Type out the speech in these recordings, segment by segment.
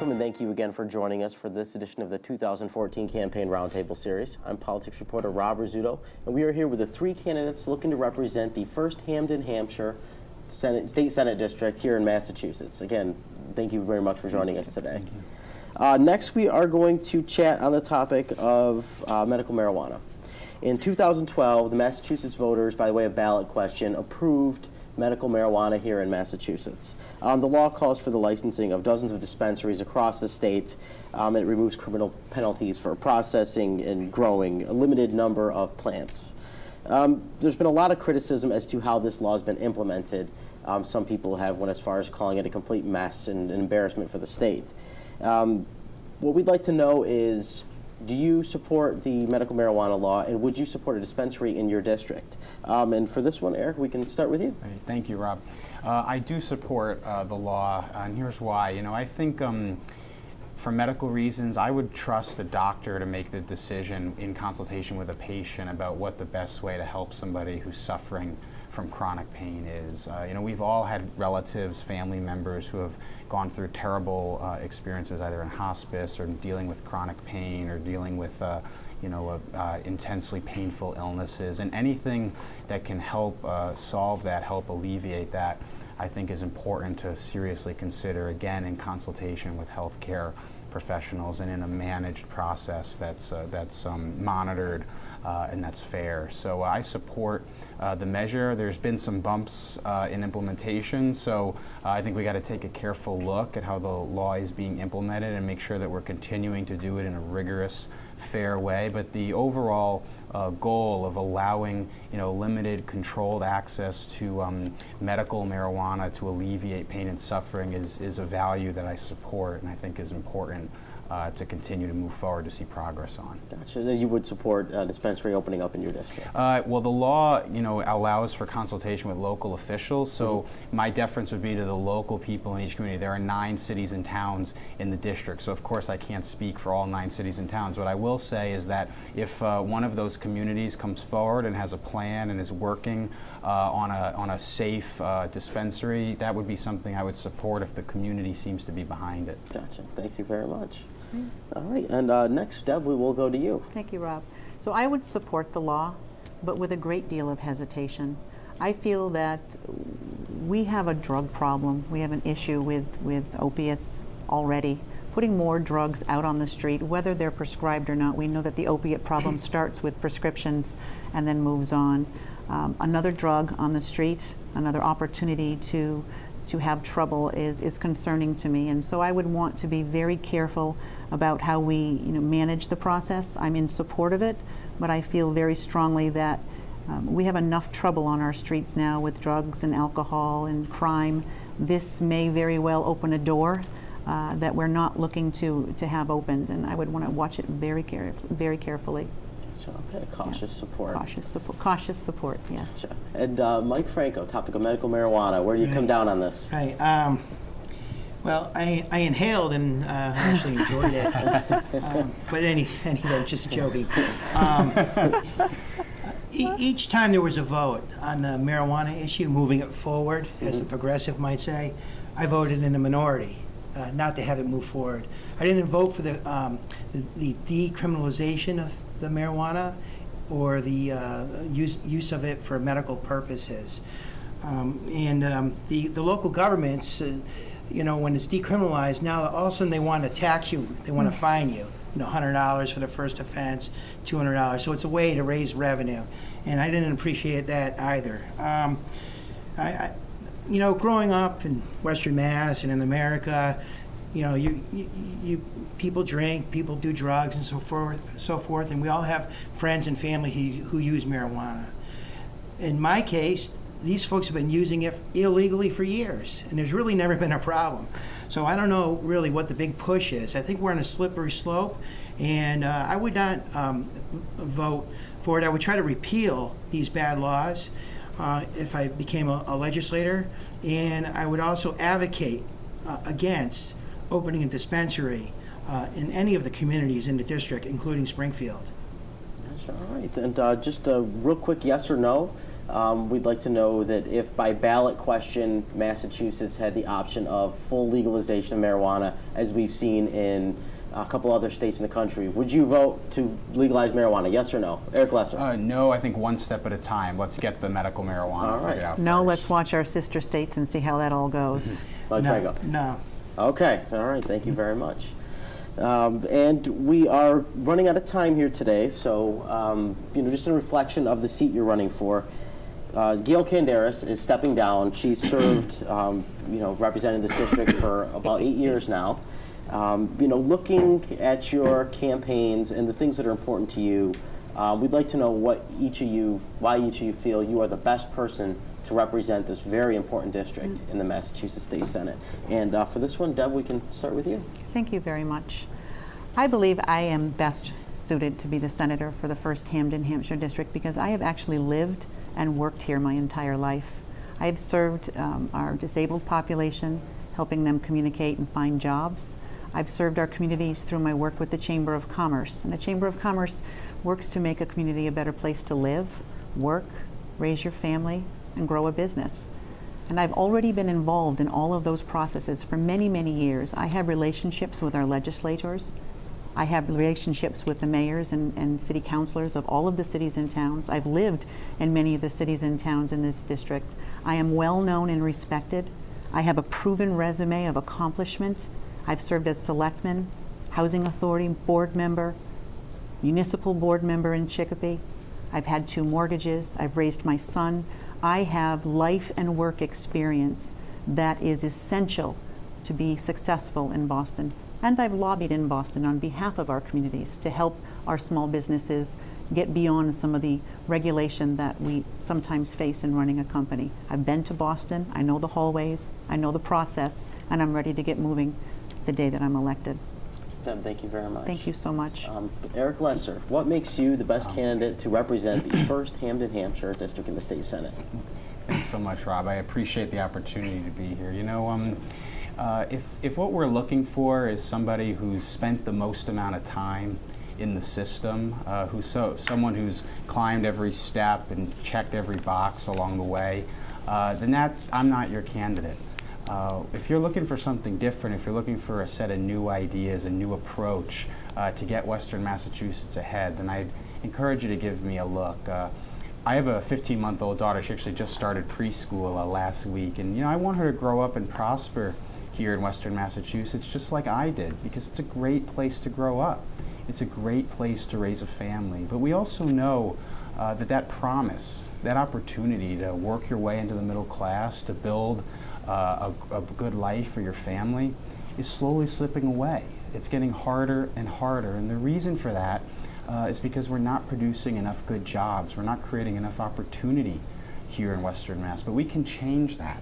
welcome and thank you again for joining us for this edition of the 2014 Campaign Roundtable Series. I'm politics reporter Rob Rizzuto, and we are here with the three candidates looking to represent the 1st Hampden-Hampshire State Senate District here in Massachusetts. Again, thank you very much for joining us today. Next, we are going to chat on the topic of medical marijuana. In 2012, the Massachusetts voters, by the way of ballot question, approved medical marijuana here in Massachusetts. The law calls for the licensing of dozens of dispensaries across the state. It removes criminal penalties for processing and growing a limited number of plants. There's been a lot of criticism as to how this law has been implemented. Some people have went as far as calling it a complete mess and an embarrassment for the state. What we'd like to know is, do you support the medical marijuana law, and would you support a dispensary in your district? And for this one, Eric, we can start with you. Right. Thank you, Rob. I do support the law, and here's why. You know, I think for medical reasons, I would trust a doctor to make the decision in consultation with a patient about what the best way to help somebody who's suffering from chronic pain is. You know, we've all had relatives, family members who have gone through terrible experiences either in hospice or dealing with chronic pain or dealing with intensely painful illnesses, and anything that can help solve that, help alleviate that, I think is important to seriously consider, again, in consultation with healthcare professionals and in a managed process that's monitored and that's fair. So I support the measure. There's been some bumps in implementation, so I think we got to take a careful look at how the law is being implemented and make sure that we're continuing to do it in a rigorous, fair way. But the overall goal of allowing, limited, controlled access to medical marijuana to alleviate pain and suffering is a value that I support and I think is important to continue to move forward to see progress on. Gotcha. Then you would support dispensary opening up in your district? Well, the law, allows for consultation with local officials, so my deference would be to the local people in each community. There are 9 cities and towns in the district, so of course I can't speak for all 9 cities and towns. What I will say is that if one of those communities comes forward and has a plan and is working on a safe dispensary, that would be something I would support if the community seems to be behind it. Gotcha. Thank you very much. All right, and next, Deb, we will go to you. Thank you, Rob. So I would support the law, but with a great deal of hesitation. I feel that we have a drug problem. We have an issue with opiates already. Putting more drugs out on the street, whether they're prescribed or not, we know that the opiate problem starts with prescriptions and then moves on. Another drug on the street, another opportunity to have trouble is concerning to me, and so I would want to be very careful about how we manage the process. I'm in support of it, but I feel very strongly that we have enough trouble on our streets now with drugs and alcohol and crime. This may very well open a door that we're not looking to have opened, and I would want to watch it very carefully. Okay, cautious support. Cautious support, yeah. Gotcha. And Mike Franco, topic of medical marijuana. Where do you come down on this? Right. Well, I inhaled and actually enjoyed it. But anyway, just joking. Each time there was a vote on the marijuana issue, moving it forward, as a progressive might say, I voted in the minority. Not to have it move forward. I didn't vote for the decriminalization of the marijuana or the use of it for medical purposes. The local governments, when it's decriminalized, now all of a sudden they want to tax you, they want to fine you. $100 for the first offense, $200. So it's a way to raise revenue, and I didn't appreciate that either. Growing up in Western Mass and in America, people drink, people do drugs, and so forth, and we all have friends and family who use marijuana. In my case, these folks have been using it illegally for years, and there's really never been a problem. So I don't know really what the big push is. I think we're on a slippery slope, and I would not vote for it. I would try to repeal these bad laws if I became a legislator, and I would also advocate against opening a dispensary in any of the communities in the district, including Springfield. That's all right. And just a real quick yes or no. we'd like to know that if by ballot question Massachusetts had the option of full legalization of marijuana, as we've seen in a couple other states in the country, would you vote to legalize marijuana, yes or no? Eric Lesser. No, I think one step at a time. Let's get the medical marijuana figured out No, first. let's watch our sister states and see how that all goes. Mike Franco. No. Okay, all right, thank you very much. And we are running out of time here today, so just a reflection of the seat you're running for. Gail Canderas is stepping down. She's served, representing this district for about 8 years now. Looking at your campaigns and the things that are important to you, we'd like to know why each of you feel you are the best person to represent this very important district in the Massachusetts State Senate. And for this one, Deb, we can start with you. Thank you very much. I believe I am best suited to be the senator for the 1st Hampden-Hampshire district because I have actually lived and worked here my entire life. I have served our disabled population, helping them communicate and find jobs. I've served our communities through my work with the Chamber of Commerce. And the Chamber of Commerce works to make a community a better place to live, work, raise your family, and grow a business. And I've already been involved in all of those processes for many, many years. I have relationships with our legislators. I have relationships with the mayors and city councilors of all of the cities and towns. I've lived in many of the cities and towns in this district. I am well known and respected. I have a proven resume of accomplishment. I've served as selectman, housing authority board member, municipal board member in Chicopee. I've had 2 mortgages. I've raised my son. I have life and work experience that is essential to be successful in Boston. And I've lobbied in Boston on behalf of our communities to help our small businesses get beyond some of the regulation that we sometimes face in running a company. I've been to Boston. I know the hallways. I know the process. And I'm ready to get moving the day that I'm elected. Deb, thank you very much. Thank you so much. Eric Lesser, what makes you the best candidate to represent the 1st Hampden-Hampshire district in the state Senate? Thanks so much, Rob. I appreciate the opportunity to be here. If what we're looking for is somebody who's spent the most amount of time in the system, someone who's climbed every step and checked every box along the way, then I'm not your candidate. If you're looking for something different, if you're looking for a set of new ideas, a new approach to get Western Massachusetts ahead, then I'd encourage you to give me a look. I have a 15-month-old daughter. She actually just started preschool last week, and I want her to grow up and prosper here in Western Massachusetts just like I did, because it's a great place to grow up. It's a great place to raise a family. But we also know that promise, that opportunity to work your way into the middle class, to build a good life for your family, is slowly slipping away. It's getting harder and harder, and the reason for that is because we're not producing enough good jobs. We're not creating enough opportunity here in Western Mass, but we can change that.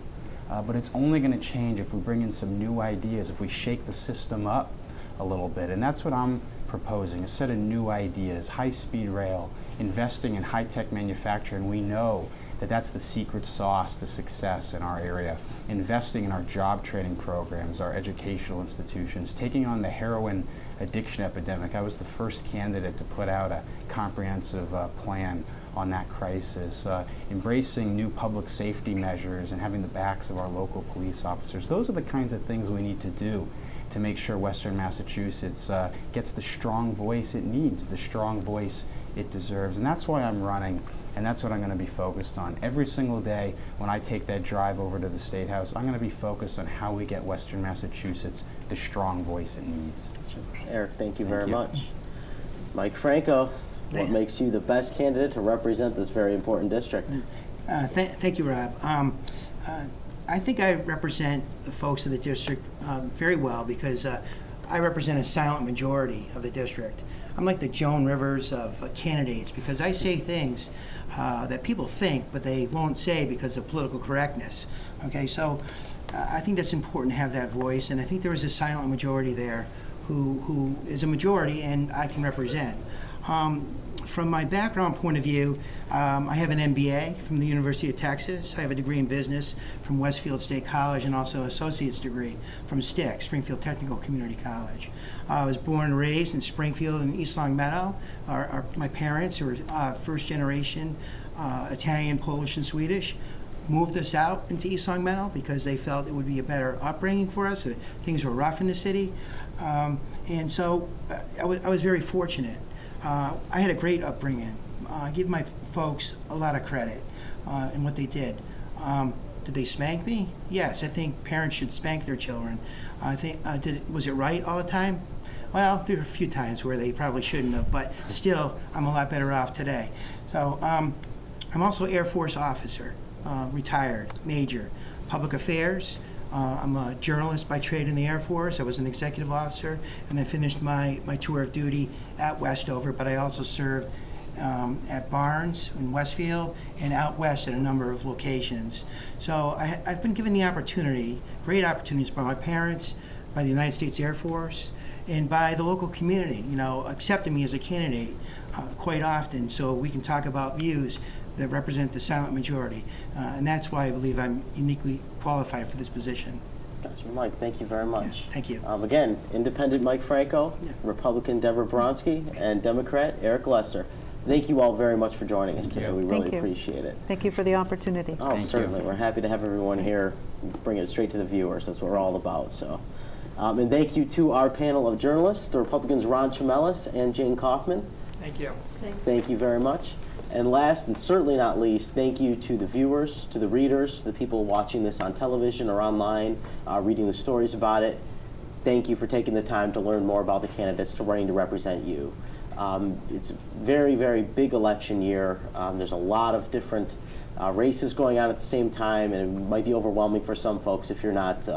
But it's only going to change if we bring in some new ideas, if we shake the system up a little bit, and that's what I'm proposing, a set of new ideas, high-speed rail, investing in high-tech manufacturing. We know that that's the secret sauce to success in our area. Investing in our job training programs, our educational institutions, taking on the heroin addiction epidemic. I was the first candidate to put out a comprehensive plan on that crisis. Embracing new public safety measures and having the backs of our local police officers. Those are the kinds of things we need to do to make sure Western Massachusetts gets the strong voice it needs, the strong voice it deserves. And that's why I'm running. And that's what I'm going to be focused on. Every single day when I take that drive over to the State House, I'm going to be focused on how we get Western Massachusetts the strong voice it needs. Eric, thank you very much. Mike Franco, what makes you the best candidate to represent this very important district? Thank you, Rob. I think I represent the folks of the district very well because I represent a silent majority of the district. I'm like the Joan Rivers of candidates because I say things that people think, but they won't say because of political correctness. Okay, so I think that's important to have that voice, and I think there is a silent majority there who is a majority and I can represent. From my background point of view, I have an MBA from the University of Texas. I have a degree in business from Westfield State College and also an associate's degree from STIC, Springfield Technical Community College. I was born and raised in Springfield and East Long Meadow. My parents, who were first generation Italian, Polish, and Swedish, moved us out into East Long Meadow because they felt it would be a better upbringing for us. Things were rough in the city. And so I was very fortunate. I had a great upbringing. I give my folks a lot of credit in what they did. Did they spank me? Yes, I think parents should spank their children. I think was it right all the time? Well, there were a few times where they probably shouldn't have, but still, I'm a lot better off today. So I'm also Air Force officer, retired, major, public affairs. I'm a journalist by trade in the Air Force. I was an executive officer, and I finished my tour of duty at Westover, but I also served at Barnes in Westfield and out west at a number of locations. So I've been given the opportunity, great opportunities by my parents, by the United States Air Force, and by the local community, accepting me as a candidate quite often so we can talk about views that represent the silent majority. And that's why I believe I'm uniquely qualified for this position. Councilor Mike, thank you very much. Yeah, thank you. Again, Independent Mike Franco, Yeah. Republican Debra Boronski, and Democrat Eric Lesser. Thank you all very much for joining us today. you. We really Thank you. appreciate it. Thank you for the opportunity. Oh, Thank certainly. you. We're happy to have everyone here, bring it straight to the viewers. That's what we're all about. So, and thank you to our panel of journalists, the Republicans Ron Chamelis and Jane Kaufman. Thank you. Thank you very much. And last and certainly not least, thank you to the viewers, to the readers, to the people watching this on television or online, reading the stories about it. Thank you for taking the time to learn more about the candidates running to represent you. It's a very, very big election year. There's a lot of different races going on at the same time, and it might be overwhelming for some folks if you're not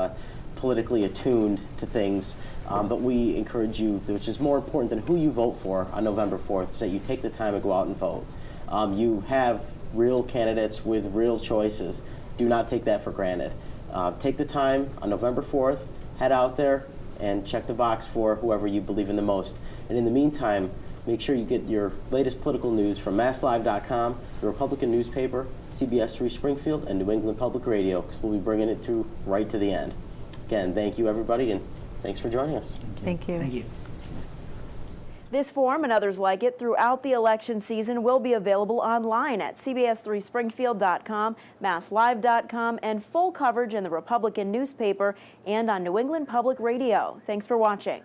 politically attuned to things. But we encourage you, which is more important than who you vote for on November 4th, is that you take the time to go out and vote. You have real candidates with real choices. Do not take that for granted. Take the time on November 4th, head out there and check the box for whoever you believe in the most. And in the meantime, make sure you get your latest political news from MassLive.com, the Republican newspaper, CBS 3 Springfield, and New England Public Radio, because we'll be bringing it through right to the end. Again, thank you, everybody, and thanks for joining us. Thank you. Thank you. This forum and others like it throughout the election season will be available online at CBS3Springfield.com, MassLive.com, and full coverage in the Republican newspaper and on New England Public Radio. Thanks for watching.